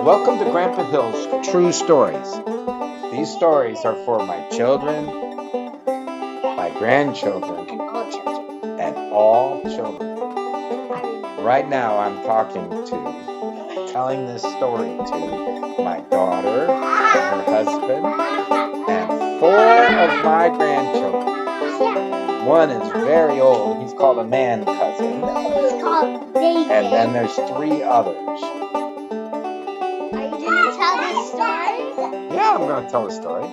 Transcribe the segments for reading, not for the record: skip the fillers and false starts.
Welcome to Grandpa Hill's True Stories. These stories are for my children, my grandchildren, and all children. and all children. Right now I'm telling this story to my daughter and her husband and 4 of my grandchildren. One is very old. He's called a man cousin. He's called David. And then there's 3 others. Are you going to tell this story? Yeah, I'm going to tell a story.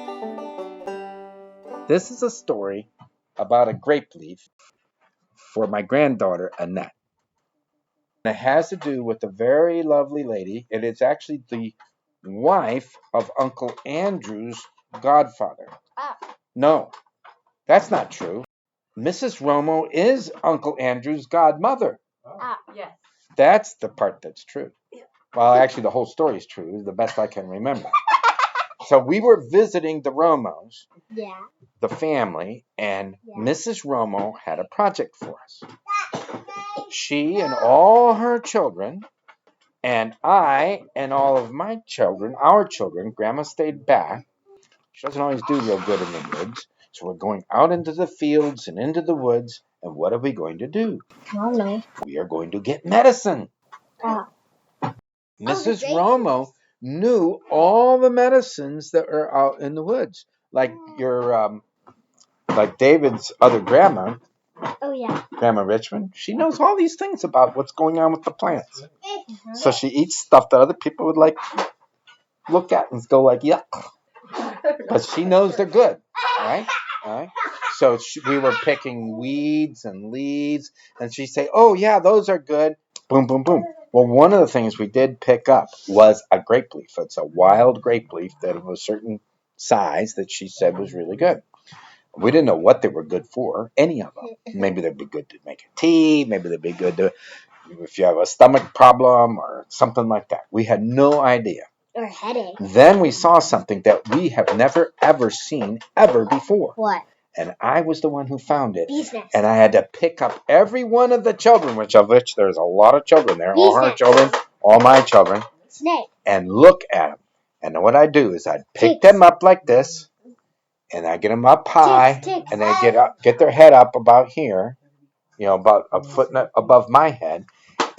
This is a story about a grape leaf for my granddaughter, Annette. It has to do with a very lovely lady. It is actually the wife of Uncle Andrew's godfather. No, that's not true. Mrs. Romo is Uncle Andrew's godmother. Yes. That's the part that's true. Well, actually, the whole story is true. It's the best I can remember. So we were visiting the Romos, the family, and Mrs. Romo had a project for us. She and all her children, and I and all of my children, our children, Grandma stayed back. She doesn't always do real good in the woods. So we're going out into the fields and into the woods. And what are we going to do? I don't know. We are going to get medicine. Mrs. Romo knew all the medicines that are out in the woods. Like like David's other grandma. Oh, yeah. Grandma Richmond. She knows all these things about what's going on with the plants. So she eats stuff that other people would like look at and go like, yuck. But she knows they're good. All right? So we were picking weeds and leaves, and she'd say, oh, yeah, those are good. Boom, boom, boom. Well, one of the things we did pick up was a grape leaf. It's a wild grape leaf that of a certain size that she said was really good. We didn't know what they were good for, any of them. Maybe they'd be good to make a tea. Maybe they'd be good to if you have a stomach problem or something like that. We had no idea. Or a headache. Then we saw something that we have never, ever seen ever before. What? And I was the one who found it. Bees nest. And I had to pick up every one of the children, which there's a lot of children there. All her children, all my children. Snake. And look at them. And what I do is I pick them up like this. And I get them up high. And they get their head up about here. About a foot above my head.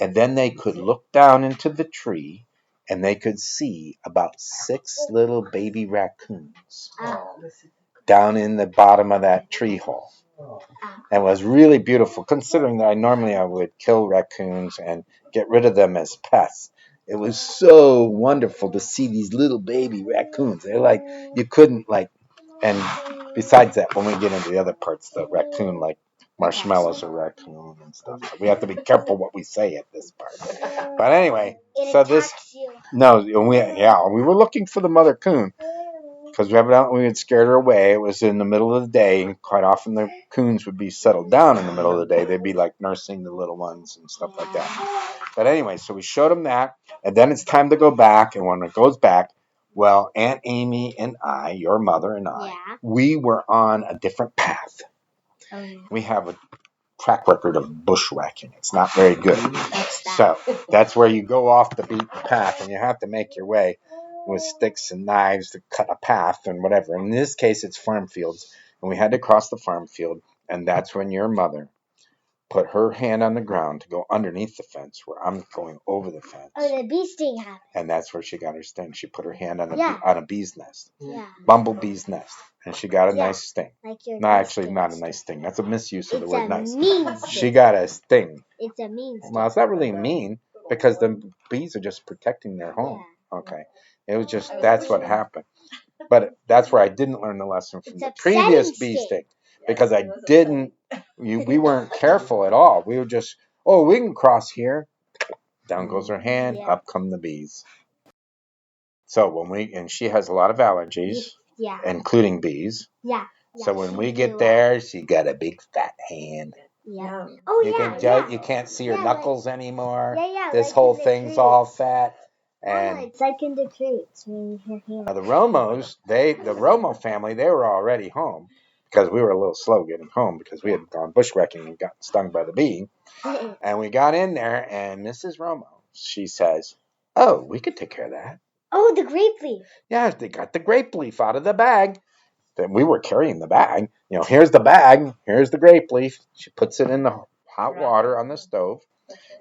And then they could look down into the tree. And they could see about 6 little baby raccoons down in the bottom of that tree hole. And it was really beautiful, considering that I would kill raccoons and get rid of them as pests. It was so wonderful to see these little baby raccoons. They're like, you couldn't and besides that, when we get into the other parts, the raccoon, like marshmallows are raccoon and stuff. So we have to be careful what we say at this part. But anyway, we were looking for the mother coon because we had scared her away. It was in the middle of the day, and quite often the coons would be settled down in the middle of the day. They'd be like nursing the little ones and stuff like that. But anyway, so we showed them that, and then it's time to go back. And when it goes back, well, Aunt Amy and I, your mother and I, we were on a different path. We have a track record of bushwhacking. It's not very good. So that's where you go off the beaten path, and you have to make your way with sticks and knives to cut a path and whatever. In this case, it's farm fields, and we had to cross the farm field, and that's when your mother put her hand on the ground to go underneath the fence where I'm going over the fence. Oh, the bee sting happened. And that's where she got her sting. She put her hand on a bee's nest. Yeah. Bumblebee's nest. And she got a nice sting. Like your no, actually not a nice sting. That's a misuse of the word nice. Mean she got a sting. It's a mean sting. Well, it's not really mean because the bees are just protecting their home. Yeah. Okay. It was just, that's what happened. But that's where I didn't learn the lesson from the previous bee sting. Because we weren't careful at all. We were just, we can cross here. Down goes her hand, up come the bees. So and she has a lot of allergies, including bees. Yeah. So when we get there, she got a big fat hand. Yeah. You can't see her knuckles anymore. This whole thing's all fat. And it's like in the treats. Now the Romos, the Romo family, they were already home. Because we were a little slow getting home because we had gone bushwhacking and got stung by the bee. And we got in there, and Mrs. Romo, she says, oh, we could take care of that. Oh, the grape leaf. Yeah, they got the grape leaf out of the bag. Then we were carrying the bag. Here's the bag. Here's the grape leaf. She puts it in the hot water on the stove.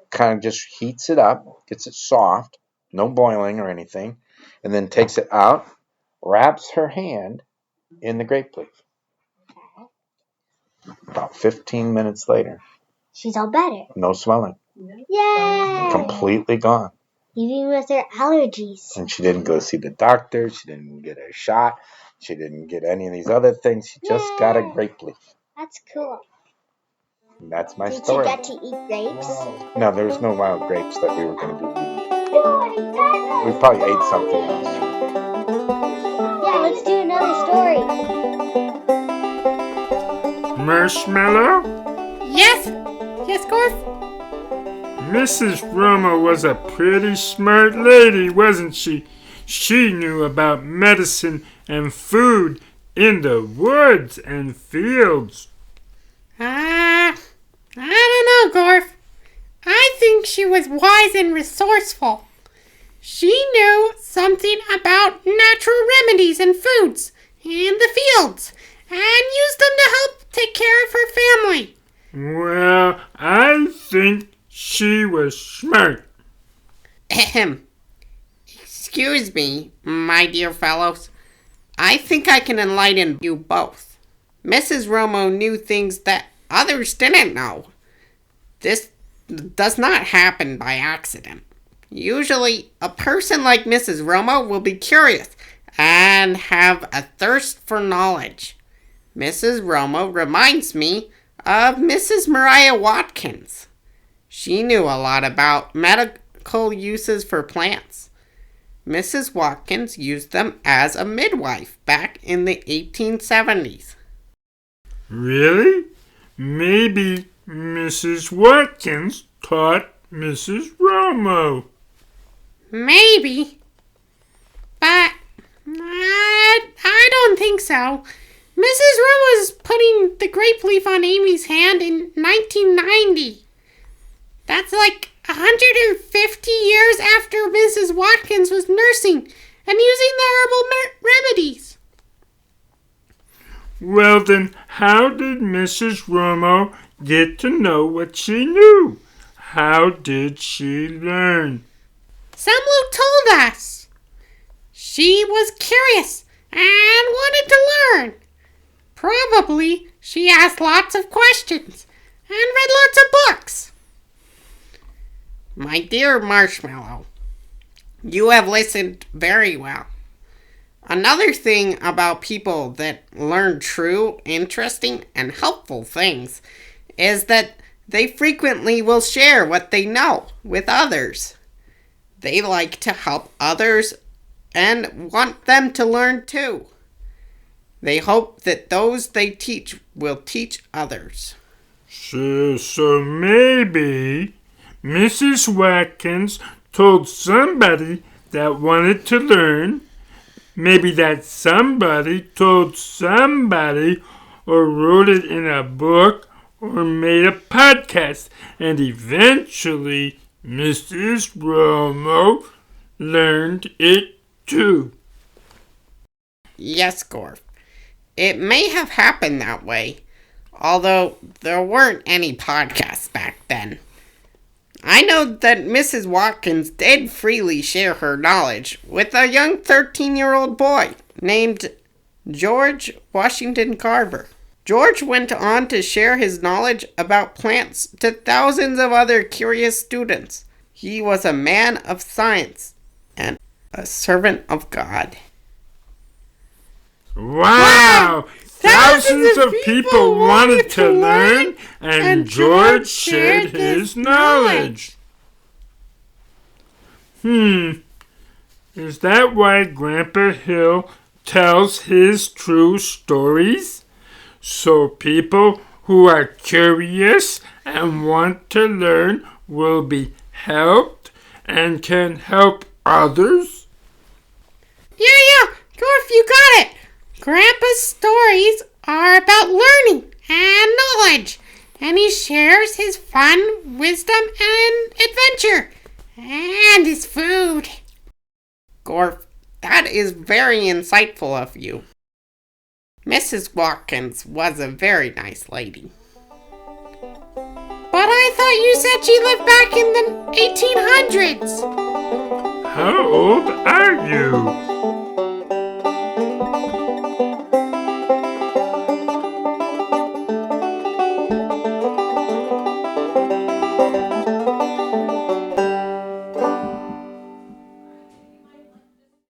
Kind of just heats it up, gets it soft, no boiling or anything, and then takes it out, wraps her hand in the grape leaf. About 15 minutes later, she's all better. No swelling. Yay! Completely gone. Even with her allergies. And she didn't go see the doctor. She didn't get a shot. She didn't get any of these other things. She just got a grape leaf. That's cool. And that's my story. Did you get to eat grapes? No, there was no wild grapes that we were going to be eating. We probably ate something else. Yeah, let's do another story. Marshmallow? Yes? Yes, Garth? Mrs. Romo was a pretty smart lady, wasn't she? She knew about medicine and food in the woods and fields. I don't know, Garth. I think she was wise and resourceful. She knew something about natural remedies and foods in the fields and used them to help take care of her family. Well, I think she was smart. Ahem. Excuse me, my dear fellows. I think I can enlighten you both. Mrs. Romo knew things that others didn't know. This does not happen by accident. Usually, a person like Mrs. Romo will be curious and have a thirst for knowledge. Mrs. Romo reminds me of Mrs. Mariah Watkins. She knew a lot about medical uses for plants. Mrs. Watkins used them as a midwife back in the 1870s. Really? Maybe Mrs. Watkins taught Mrs. Romo. Maybe. But I don't think so. Mrs. Romo was putting the grape leaf on Amy's hand in 1990. That's like 150 years after Mrs. Watkins was nursing and using the herbal remedies. Well then, how did Mrs. Romo get to know what she knew? How did she learn? Some Luke told us. She was curious and wanted to learn. Probably she asked lots of questions and read lots of books. My dear Marshmallow, you have listened very well. Another thing about people that learn true, interesting, and helpful things is that they frequently will share what they know with others. They like to help others and want them to learn too. They hope that those they teach will teach others. So maybe Mrs. Watkins told somebody that wanted to learn. Maybe that somebody told somebody or wrote it in a book or made a podcast. And eventually Mrs. Romo learned it too. Yes, Gorf. It may have happened that way, although there weren't any podcasts back then. I know that Mrs. Watkins did freely share her knowledge with a young 13-year-old boy named George Washington Carver. George went on to share his knowledge about plants to thousands of other curious students. He was a man of science and a servant of God. Wow! Thousands of people wanted to learn, and George shared his knowledge. Is that why Grandpa Hill tells his true stories? So people who are curious and want to learn will be helped and can help others? Yeah, Gorf, you got it. Grandpa's stories are about learning and knowledge, and he shares his fun, wisdom, and adventure, and his food. Gorf, that is very insightful of you. Mrs. Watkins was a very nice lady. But I thought you said she lived back in the 1800s. How old are you?